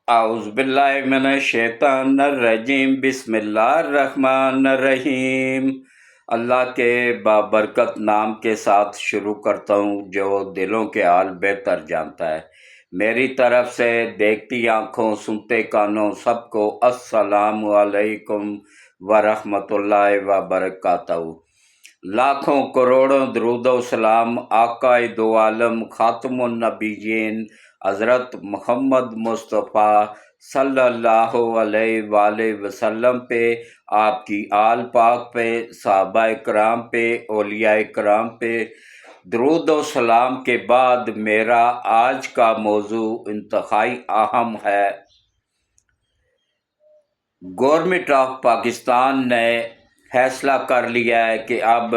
اعوذ باللہ من الشیطان الرجیم بسم اللہ الرحمن الرحیم۔ اللہ کے بابرکت نام کے ساتھ شروع کرتا ہوں جو دلوں کے حال بہتر جانتا ہے۔ میری طرف سے دیکھتی آنکھوں سنتے کانوں سب کو السلام علیکم ورحمۃ اللہ وبرکاتہ۔ لاکھوں کروڑوں درود و سلام آقا دو عالم خاتم النبیین حضرت محمد مصطفیٰ صلی اللہ علیہ وآلہ وسلم پہ، آپ کی آل پاک پہ، صحابہ کرام پہ، اولیاء کرام پہ درود و سلام کے بعد میرا آج کا موضوع انتہائی اہم ہے۔ گورنمنٹ آف پاکستان نے فیصلہ کر لیا ہے کہ اب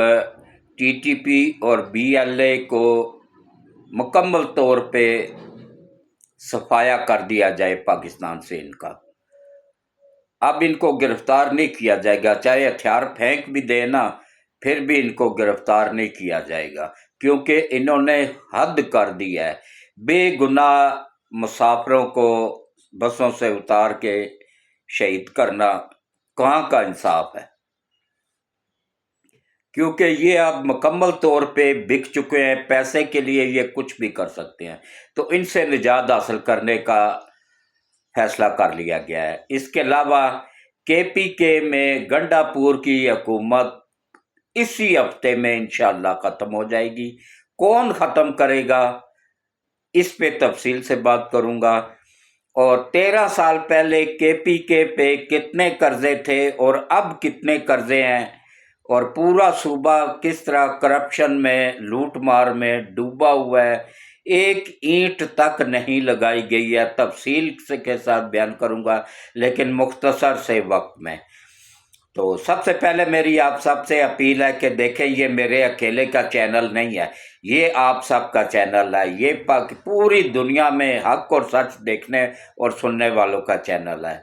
ٹی ٹی پی اور بی ایل اے کو مکمل طور پہ صفایا کر دیا جائے پاکستان سے۔ ان کا اب ان کو گرفتار نہیں کیا جائے گا، چاہے ہتھیار پھینک بھی دے نا پھر بھی ان کو گرفتار نہیں کیا جائے گا، کیونکہ انہوں نے حد کر دی ہے۔ بے گناہ مسافروں کو بسوں سے اتار کے شہید کرنا کہاں کا انصاف ہے؟ کیونکہ یہ اب مکمل طور پہ بک چکے ہیں، پیسے کے لیے یہ کچھ بھی کر سکتے ہیں، تو ان سے نجات حاصل کرنے کا فیصلہ کر لیا گیا ہے۔ اس کے علاوہ کے پی کے میں گنڈا پور کی حکومت اسی ہفتے میں انشاءاللہ ختم ہو جائے گی۔ کون ختم کرے گا اس پہ تفصیل سے بات کروں گا، اور 13 سال پہلے کے پی کے پہ کتنے قرضے تھے اور اب کتنے قرضے ہیں، اور پورا صوبہ کس طرح کرپشن میں لوٹ مار میں ڈوبا ہوا ہے، ایک اینٹ تک نہیں لگائی گئی ہے۔ تفصیل کے ساتھ بیان کروں گا لیکن مختصر سے وقت میں۔ تو سب سے پہلے میری آپ سب سے اپیل ہے کہ دیکھیں، یہ میرے اکیلے کا چینل نہیں ہے، یہ آپ سب کا چینل ہے، یہ پوری دنیا میں حق اور سچ دیکھنے اور سننے والوں کا چینل ہے۔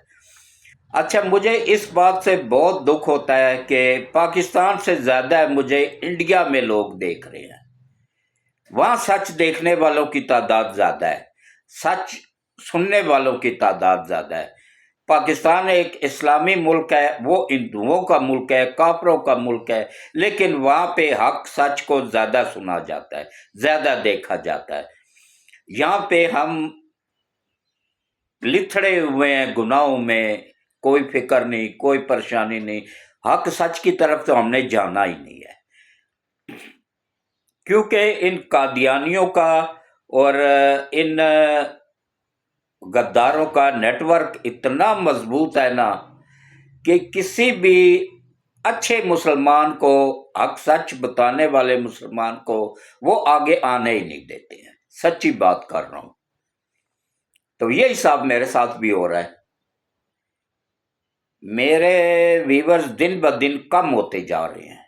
اچھا، مجھے اس بات سے بہت دکھ ہوتا ہے کہ پاکستان سے زیادہ مجھے انڈیا میں لوگ دیکھ رہے ہیں، وہاں سچ دیکھنے والوں کی تعداد زیادہ ہے، سچ سننے والوں کی تعداد زیادہ ہے۔ پاکستان ایک اسلامی ملک ہے، وہ ہندوؤں کا ملک ہے، کافروں کا ملک ہے، لیکن وہاں پہ حق سچ کو زیادہ سنا جاتا ہے، زیادہ دیکھا جاتا ہے۔ یہاں پہ ہم لتھڑے ہوئے ہیں گناہوں میں، کوئی فکر نہیں، کوئی پریشانی نہیں، حق سچ کی طرف تو ہم نے جانا ہی نہیں ہے، کیونکہ ان قادیانیوں کا اور ان غداروں کا نیٹ ورک اتنا مضبوط ہے نا کہ کسی بھی اچھے مسلمان کو، حق سچ بتانے والے مسلمان کو وہ آگے آنے ہی نہیں دیتے ہیں۔ سچی بات کر رہا ہوں۔ تو یہ حساب میرے ساتھ بھی ہو رہا ہے۔ میرے ویورز دن بہ دن کم ہوتے جا رہے ہیں۔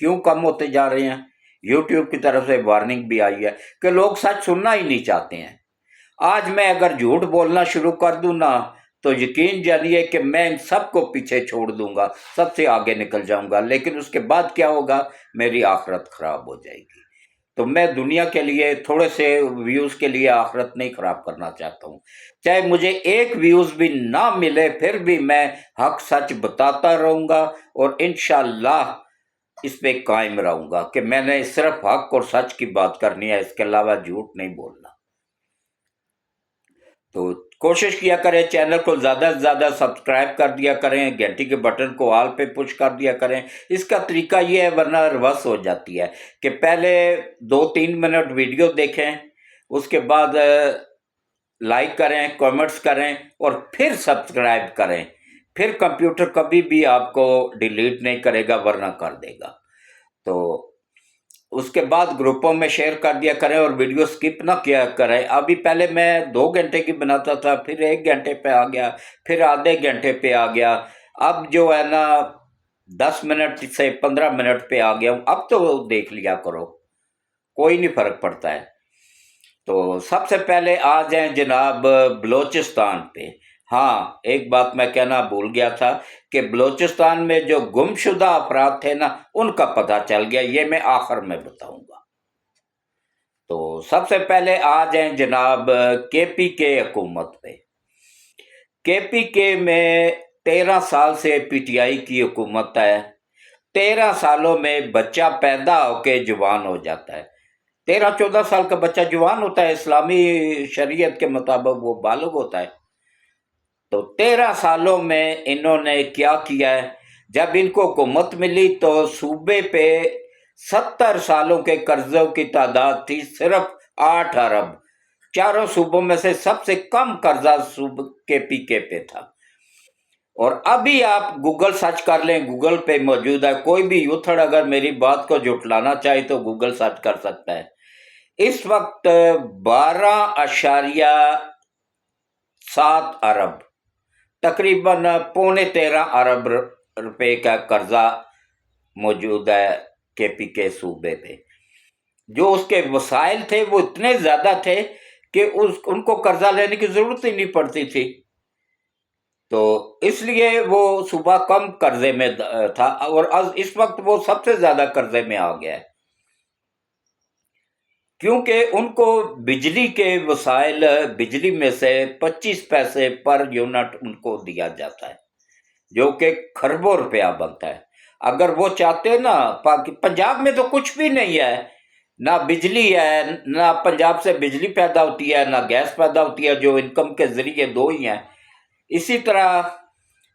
کیوں کم ہوتے جا رہے ہیں؟ یوٹیوب کی طرف سے وارننگ بھی آئی ہے کہ لوگ سچ سننا ہی نہیں چاہتے ہیں۔ آج میں اگر جھوٹ بولنا شروع کر دوں نا تو یقین جانیے کہ میں ان سب کو پیچھے چھوڑ دوں گا، سب سے آگے نکل جاؤں گا، لیکن اس کے بعد کیا ہوگا؟ میری آخرت خراب ہو جائے گی۔ تو میں دنیا کے لیے تھوڑے سے ویوز کے لیے آخرت نہیں خراب کرنا چاہتا ہوں، چاہے مجھے ایک ویوز بھی نہ ملے پھر بھی میں حق سچ بتاتا رہوں گا، اور انشاءاللہ اس پہ قائم رہوں گا کہ میں نے صرف حق اور سچ کی بات کرنی ہے، اس کے علاوہ جھوٹ نہیں بولنا۔ تو کوشش کیا کریں، چینل کو زیادہ سے زیادہ سبسکرائب کر دیا کریں، گھنٹی کے بٹن کو آل پہ پش کر دیا کریں۔ اس کا طریقہ یہ ہے، ورنہ ریورس ہو جاتی ہے، کہ پہلے 2-3 منٹ ویڈیو دیکھیں، اس کے بعد لائک کریں، کامنٹس کریں، اور پھر سبسکرائب کریں، پھر کمپیوٹر کبھی بھی آپ کو ڈیلیٹ نہیں کرے گا، ورنہ کر دے گا۔ تو اس کے بعد گروپوں میں شیئر کر دیا کریں اور ویڈیو سکپ نہ کیا کریں۔ ابھی پہلے میں 2 گھنٹے کی بناتا تھا، پھر 1 گھنٹے پہ آ گیا، پھر آدھے گھنٹے پہ آ گیا، اب جو ہے نا 10 منٹ سے 15 منٹ پہ آ گیا ہوں۔ اب تو دیکھ لیا کرو، کوئی نہیں فرق پڑتا ہے۔ تو سب سے پہلے آ جائیں جناب بلوچستان پہ۔ ہاں، ایک بات میں کہنا بھول گیا تھا کہ بلوچستان میں جو گم شدہ افراد تھے نا، ان کا پتہ چل گیا، یہ میں آخر میں بتاؤں گا۔ تو سب سے پہلے آ جائیں جناب کے پی کے حکومت پہ۔ के पी के में 13 साल से PTI की हुकूमत है। 13 सालों में बच्चा पैदा होके जवान हो जाता है। 13-14 साल का बच्चा जवान होता है, इस्लामी शरीयत के मुताबिक वो बालिग होता है। तो 13 सालों में इन्होंने क्या किया है? जब इनको हुकूमत मिली तो सूबे पे 70 सालों के कर्जों की तादाद थी सिर्फ 8 अरब। चारों सूबों में से सबसे कम कर्जा सूबे के पे था। और अभी आप गूगल सर्च कर लें, गूगल पे मौजूद है। कोई भी यूथड़ अगर मेरी बात को जुटलाना चाहे तो गूगल सर्च कर सकता है। इस वक्त 12.7 अरब, तकरीबन 13.25 अरब रुपए का कर्जा मौजूद है केपी के सूबे पे। जो उसके वसाइल थे वो इतने ज्यादा थे कि उनको कर्जा लेने की जरूरत ही नहीं पड़ती थी। तो इसलिए वो सूबा कम कर्जे में था और इस वक्त वो सबसे ज्यादा कर्जे में आ गया है, क्योंकि उनको बिजली के वसाइल, बिजली में से 25 पैसे पर यूनिट उनको दिया जाता है, जो कि खरबों रुपया बनता है। अगर वो चाहते ना, पंजाब में तो कुछ भी नहीं है, ना बिजली है, ना पंजाब से बिजली पैदा होती है, ना गैस पैदा होती है, जो इनकम के जरिए दो ही हैं। इसी तरह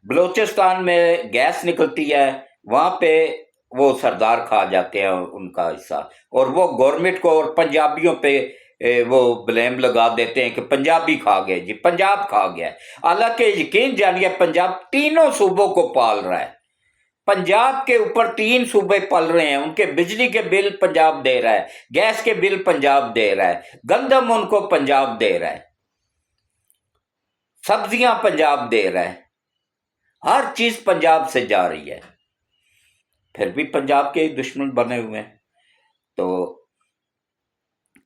बलोचिस्तान में गैस निकलती है, वहां पे वो सरदार खा जाते हैं उनका हिस्सा, और वो गवर्नमेंट को और पंजाबियों पे वो ब्लेम लगा देते हैं कि पंजाबी खा गए जी, पंजाब खा गया। हालांकि यकीन जानिए पंजाब तीनों सूबों को पाल रहा है। पंजाब के ऊपर 3 सूबे पल रहे हैं, उनके बिजली के बिल पंजाब दे रहा है, गैस के बिल पंजाब दे रहा है, गंदम उनको पंजाब दे रहा है, सब्जियां पंजाब दे रहा है, हर चीज पंजाब से जा रही है। फिर भी पंजाब के दुश्मन बने हुए हैं। तो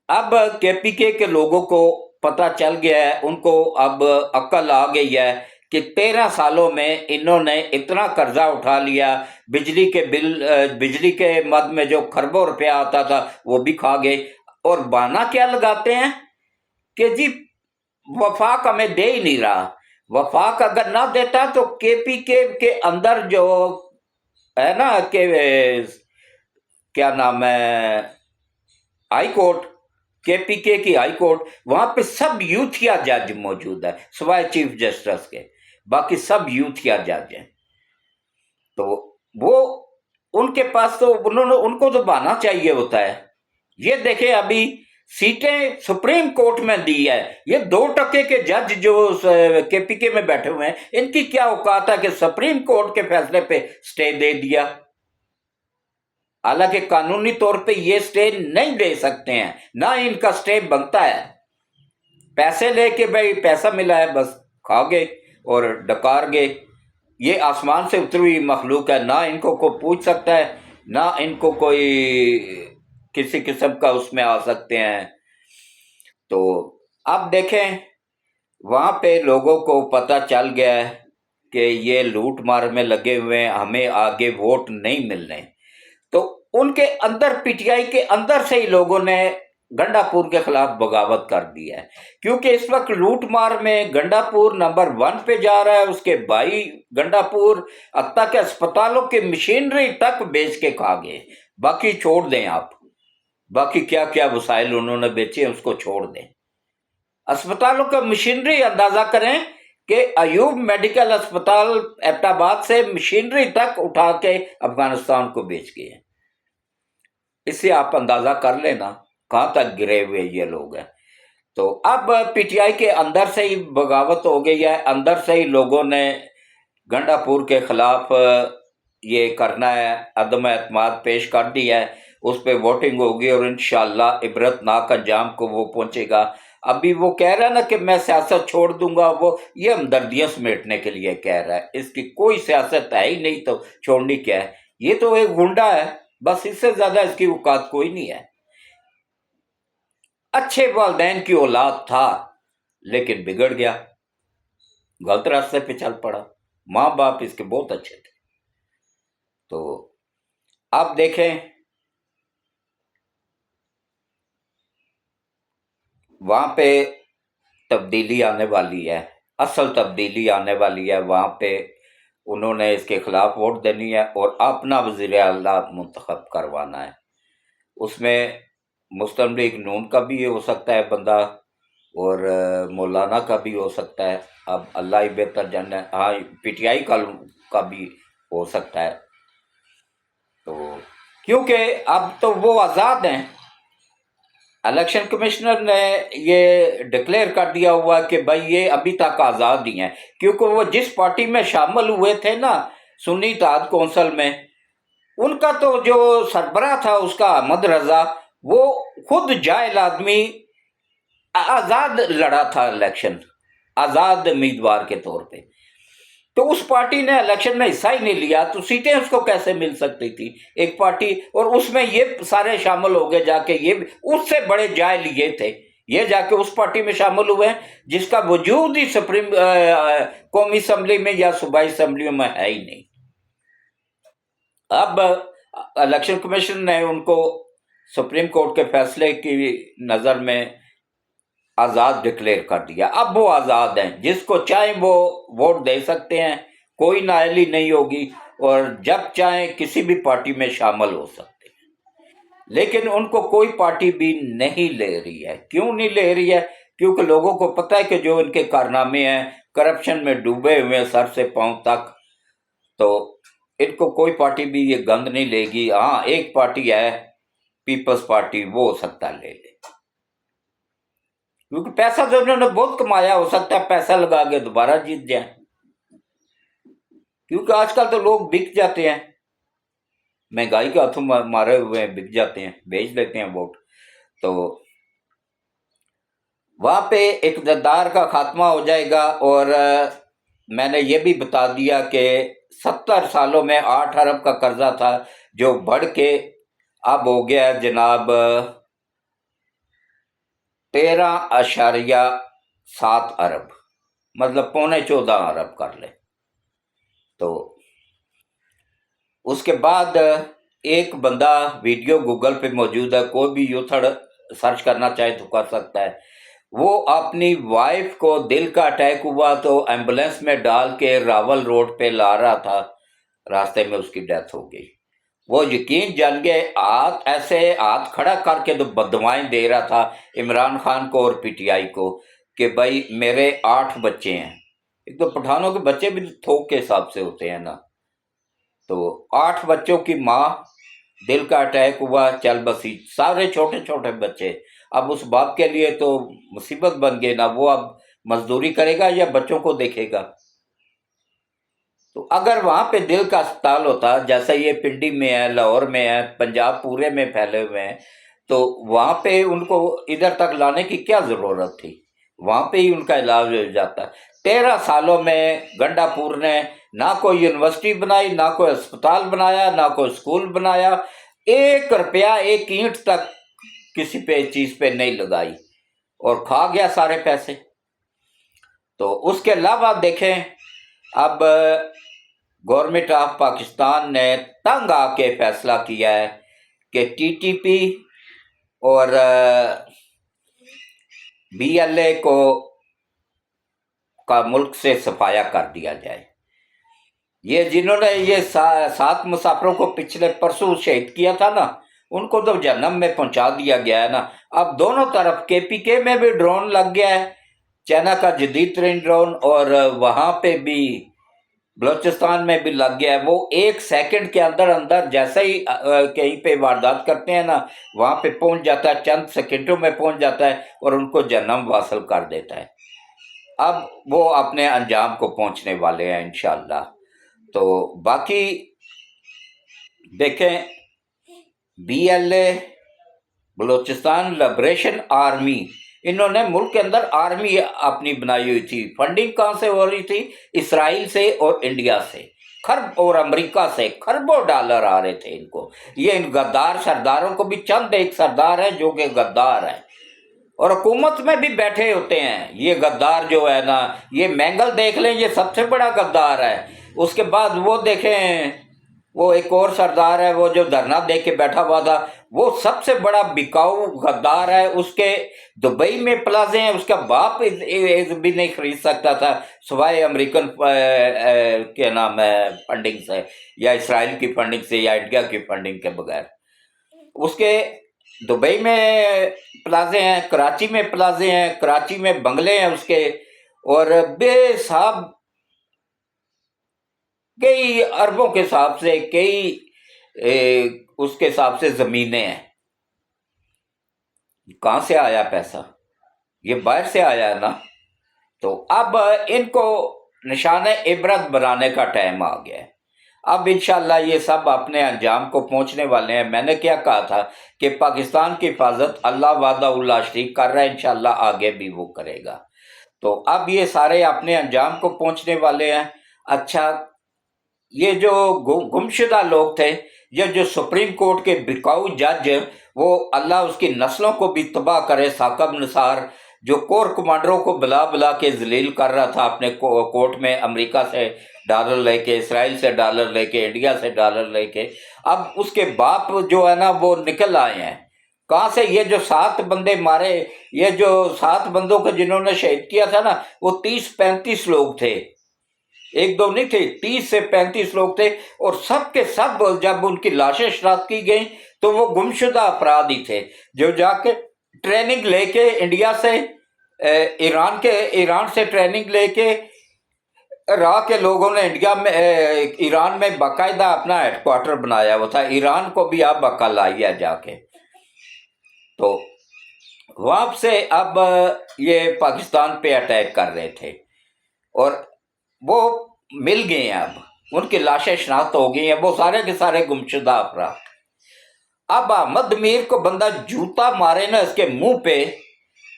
अब केपीके के लोगों को पता चल गया है, उनको अब अक्ल आ गई है कि 13 सालों में इन्होंने इतना कर्जा उठा लिया, बिजली के बिल, बिजली के मद में जो खरबों रुपया आता था वो भी खा गए। और बहाना क्या लगाते हैं कि जी वफाक हमें दे ही नहीं रहा। वफाक अगर ना देता तो केपीके के अंदर जो है ना कि क्या नाम है, हाई कोर्ट, केपीके की हाई कोर्ट, वहां पे सब यूथिया जज मौजूद है सिवाय चीफ जस्टिस के, बाकी सब यूथिया जज हैं। तो वो उनके पास तो उनको तो बहाना चाहिए होता है। ये देखें अभी सीटें सुप्रीम कोर्ट में दी है, ये 2% के जज जो केपीके में बैठे हुए हैं, इनकी क्या औकात है कि सुप्रीम कोर्ट के फैसले पे स्टे दे दिया। हालांकि कानूनी तौर पे ये स्टे नहीं दे सकते हैं, ना इनका स्टे बनता है। पैसे लेके भाई पैसा मिला है बस खा गए और डकार गए। ये आसमान से उतरी हुई मखलूक है, ना इनको कोई पूछ सकता है, ना इनको कोई किसी किस्म का उसमें आ सकते हैं। तो अब देखें वहां पे लोगों को पता चल गया है कि ये लूट मार में लगे हुए हैं, हमें आगे वोट नहीं मिलने। तो उनके अंदर पीटीआई के अंदर से ही लोगों ने गंडापुर के खिलाफ बगावत कर दी है, क्योंकि इस वक्त लूट मार में गंडापुर नंबर 1 पे जा रहा है। उसके भाई गंडापुर हत्ता के अस्पतालों की मशीनरी तक बेच के खा गए। बाकी छोड़ दें आप, बाकी क्या क्या वसाइल उन्होंने बेचे उसको छोड़ दें। अस्पतालों का मशीनरी अंदाजा करें कि अयूब मेडिकल अस्पताल एबटाबाद से मशीनरी तक उठा के अफगानिस्तान को बेच गए। इससे आप अंदाजा कर लेना कहां तक गिरे हुए ये लोग हैं। तो अब पीटीआई के अंदर से ही बगावत हो गई है, अंदर से ही लोगों ने गंडापुर के खिलाफ ये करना है, अदम एतमाद पेश कर दी है। उस पर वोटिंग होगी और इंशाअल्लाह इबरतनाक अंजाम को वो पहुंचेगा। अभी वो कह रहा है ना कि मैं सियासत छोड़ दूंगा, वो ये हमदर्दियां समेटने के लिए कह रहा है। इसकी कोई सियासत है ही नहीं तो छोड़नी क्या है। ये तो एक गुंडा है, बस इससे ज्यादा इसकी औकात कोई नहीं है। अच्छे वालदैन की औलाद था लेकिन बिगड़ गया, गलत रास्ते पे चल पड़ा। माँ बाप इसके बहुत अच्छे थे। तो आप देखें वहां पे तब्दीली आने वाली है। असल तब्दीली आने वाली है, वहाँ पे उन्होंने इसके खिलाफ वोट देनी है और अपना वज़ीर आला मुंतखब करवाना है। उसमें मुस्लिम लीग नून का भी हो सकता है बंदा और मौलाना का भी हो सकता है, अब अल्लाह ही बेहतर जाने। हाँ, पीटीआई का भी हो सकता है। तो क्योंकि अब तो वो आज़ाद हैं, इलेक्शन कमिश्नर ने ये डिक्लेयर कर दिया हुआ कि भाई ये अभी तक आज़ाद ही हैं, क्योंकि वो जिस पार्टी में शामिल हुए थे ना, सुन्नी इत्तेहाद कौंसिल में, उनका तो जो सरबराह था उसका अहमद रजा, वो खुद जाहिल आदमी आज़ाद लड़ा था इलेक्शन, आज़ाद उम्मीदवार के तौर पे। तो उस पार्टी ने इलेक्शन में हिस्सा ही नहीं लिया, तो सीटें उसको कैसे मिल सकती थी एक पार्टी, और उसमें ये सारे शामिल हो गए जाके, ये उससे बड़े जाहिल ये थे, ये जाके उस पार्टी में शामिल हुए जिसका वजूद ही सुप्रीम कौमी असम्बली में या सूबाई असम्बलियों में है ही नहीं। अब इलेक्शन कमीशन ने उनको सुप्रीम कोर्ट के फैसले की नज़र में आज़ाद डिक्लेयर कर दिया। अब वो आज़ाद हैं, जिसको चाहे वो वोट दे सकते हैं, कोई नाअहली नहीं होगी, और जब चाहे किसी भी पार्टी में शामिल हो सकते हैं। लेकिन उनको कोई पार्टी भी नहीं ले रही है। क्यों नहीं ले रही है? क्योंकि लोगों को पता है कि जो इनके कारनामे हैं, करप्शन में डूबे हुए सर से पांव तक, तो इनको कोई पार्टी भी ये गंद नहीं लेगी। हाँ, एक पार्टी है पीपल्स पार्टी, वो हो सकता ले ले, क्योंकि पैसा तो उन्होंने बहुत कमाया, हो सकता है पैसा लगा के दोबारा जीत जाए, क्योंकि आजकल तो लोग बिक जाते हैं, महंगाई के हाथों मारे हुए बिक जाते हैं, बेच लेते हैं वोट। तो वहां पे इक़्तिदार का खात्मा हो जाएगा। और मैंने ये भी बता दिया कि 70 सालों में 8 अरब का कर्जा था, जो बढ़ के अब हो गया जनाब 13.7 अरब, मतलब 13.25 अरब कर ले। तो उसके बाद एक बंदा, वीडियो गूगल पे मौजूद है, कोई भी यूथड़ सर्च करना चाहे तो कर सकता है, वो अपनी वाइफ को दिल का अटैक हुआ तो एम्बुलेंस में डाल के रावल रोड पे ला रहा था, रास्ते में उसकी डेथ हो गई। वो यकीन जल गए, हाथ ऐसे हाथ खड़ा करके तो बददुआएं दे रहा था इमरान खान को और पीटीआई को कि भाई मेरे 8 बच्चे हैं। एक तो पठानों के बच्चे भी थोक के हिसाब से होते हैं ना, तो 8 बच्चों की माँ, दिल का अटैक हुआ, चल बसी, सारे छोटे छोटे बच्चे। अब उस बाप के लिए तो मुसीबत बन गई ना, वो अब मजदूरी करेगा या बच्चों को देखेगा। तो अगर वहां पे दिल का अस्पताल होता, जैसे ये पिंडी में है, लाहौर में है, पंजाब पूरे में फैले हुए हैं, तो वहां पे उनको इधर तक लाने की क्या जरूरत थी? वहां पे ही उनका इलाज हो जाता। 13 सालों में गंडापुर ने ना कोई यूनिवर्सिटी बनाई, ना कोई अस्पताल बनाया, ना कोई स्कूल बनाया, 1 रुपया 1 ईंट तक किसी पे चीज पे नहीं लगाई, और खा गया सारे पैसे। तो उसके अलावा देखें, अब गवर्नमेंट ऑफ पाकिस्तान ने तंग आके फैसला किया है कि टीटीपी और बीएलए को का मुल्क से सफाया कर दिया जाए। ये जिन्होंने ये 7 मुसाफिरों को पिछले परसों शहीद किया था ना, उनको तो जहन्नम में पहुंचा दिया गया है ना। अब दोनों तरफ केपीके में भी ड्रोन लग गया है, चाइना का जदीद तरीन ड्रोन, और वहां पे भी बलोचिस्तान में भी लग गया है। वो 1 सेकंड के अंदर अंदर जैसे ही कहीं पे वारदात करते हैं ना, वहां पे पहुंच जाता है, चंद सेकंडों में पहुंच जाता है और उनको जहन्नम वासल कर देता है। अब वो अपने अंजाम को पहुंचने वाले हैं इंशाअल्लाह। तो बाकी देखें, बीएलए बलोचिस्तान लिबरेशन आर्मी, इन्होंने मुल्क के अंदर आर्मी अपनी बनाई हुई थी। फंडिंग कहां से हो रही थी? इसराइल से और इंडिया से, खरब, और अमेरिका से खरबों डॉलर आ रहे थे इनको। ये इन गद्दार सरदारों को भी, चंद एक सरदार है जो कि गद्दार है और हुकूमत में भी बैठे होते हैं। ये गद्दार जो है ना, ये मैंगल देख लें, ये सबसे बड़ा गद्दार है। उसके बाद वो देखें, वो एक और सरदार है, वो जो धरना दे के बैठा हुआ था, वो सबसे बड़ा बिकाऊ गद्दार है। उसके दुबई में प्लाजे हैं, उसका बाप भी नहीं खरीद सकता था सिवाय अमेरिकन के नाम है फंडिंग से, या इसराइल की फंडिंग से, या इंडिया की फंडिंग के बगैर। उसके दुबई में प्लाजे हैं, कराची में प्लाजे हैं, कराची में बंगले हैं उसके, और बेसाब कई अरबों के हिसाब से, कई उसके हिसाब से जमीनें हैं। कहां से आया पैसा? ये बाहर से आया है ना। तो अब इनको निशान इबरत बनाने का टाइम आ गया है। अब इंशाल्लाह ये सब अपने अंजाम को पहुंचने वाले हैं। मैंने क्या कहा था कि पाकिस्तान की हिफाजत अल्लाह वादा उल्ला शरीक कर रहा है, इंशाल्लाह आगे भी वो करेगा। तो अब ये सारे अपने अंजाम को पहुंचने वाले हैं। अच्छा, ये जो गुमशुदा लोग थे, ये जो सुप्रीम कोर्ट के बिकाऊ जज, वो अल्लाह उसकी नस्लों को भी तबाह करे, साकब निसार जो कोर कमांडरों को बुला बुला के जलील कर रहा था अपने कोर्ट में, अमेरिका से डॉलर लेके, इसराइल से डॉलर लेके, इंडिया से डॉलर लेके, अब उसके बाप जो है ना वो निकल आए हैं। कहाँ से? ये जो 7 बंदे मारे, ये जो 7 बंदों को जिन्होंने शहीद किया था ना, वो 30-35 लोग थे, एक दो नहीं थे, 30 से 35 लोग थे। और सब के सब जब उनकी लाशें शनाख्त की गई तो वो गुमशुदा अपराधी थे, जो जाके ट्रेनिंग लेके इंडिया से, ईरान से ट्रेनिंग लेके इराक के लोगों ने इंडिया में, ईरान में बाकायदा अपना हेडक्वार्टर बनाया हुआ था। ईरान को भी अब अकल आई है जाके। तो वहां से अब ये पाकिस्तान पे अटैक कर रहे थे, और वो मिल गए हैं, अब उनकी लाशें शनाख्त हो गई हैं, वो सारे के सारे गुमशुदा अपराध। अब अहमद मीर को बंदा जूता मारे ना इसके मुंह पे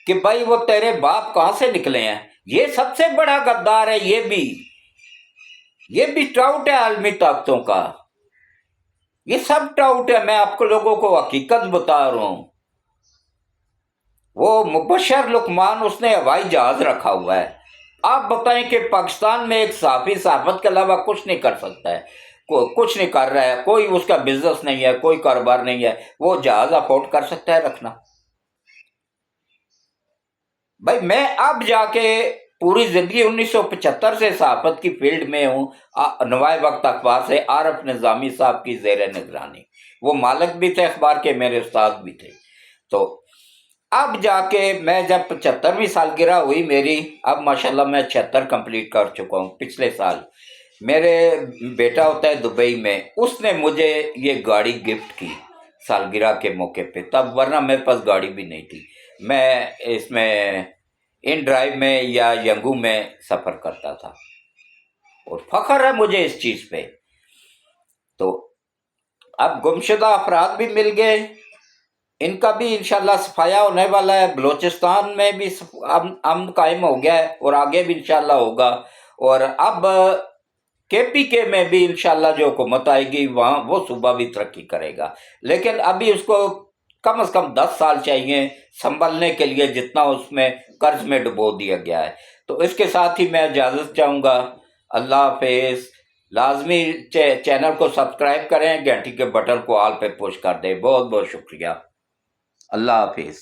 कि भाई वो तेरे बाप कहां से निकले हैं, ये सबसे बड़ा गद्दार है। ये भी टाउट है आलमी ताकतों का, ये सब टाउट है। मैं आपको लोगों को हकीकत बता रहा हूं। वो मुबशर लुकमान, उसने हवाई जहाज रखा हुआ है। आप बताएं कि पाकिस्तान में एक सहाफी सहाफत के अलावा कुछ नहीं कर सकता है, कुछ नहीं कर रहा है, कोई उसका बिजनेस नहीं है, कोई कारोबार नहीं है, वो जहाज अफोर्ड कर सकता है रखना? भाई मैं अब जाके पूरी जिंदगी 1975 से सहाफत की फील्ड में हूँ, नवाए वक्त अखबार से, आरफ निजामी साहब की जेर निगरानी। वो मालिक भी थे अखबार के, मेरे उस्ताद भी थे। तो अब जाके मैं जब 75वीं सालगिरह हुई मेरी, अब माशाल्लाह मैं 76 कंप्लीट कर चुका हूँ। पिछले साल मेरे बेटा होता है दुबई में, उसने मुझे ये गाड़ी गिफ्ट की सालगिरह के मौके पे, तब वरना मेरे पास गाड़ी भी नहीं थी। मैं इसमें इन ड्राइव में या यंगू में सफ़र करता था, और फख्र है मुझे इस चीज़ पे। तो अब गुमशुदा अफराद भी मिल गए, इनका भी इंशाल्लाह सफाया होने वाला है। बलोचिस्तान में भी अमन कायम हो गया है, और आगे भी इंशाल्लाह होगा। और अब KPK में भी इंशाल्लाह जो हुकूमत आएगी वहाँ वो सूबा भी तरक्की करेगा। लेकिन अभी उसको कम से कम 10 साल चाहिए संभलने के लिए, जितना उसमें कर्ज में डुबो दिया गया है। तो इसके साथ ही मैं इजाज़त चाहूँगा। अल्लाह हाफिज़। लाजमी चैनल को सब्सक्राइब करें, घंटी के बटन को ऑल पे पुश कर दें। बहुत बहुत शुक्रिया। अल्लाह हाफिज़।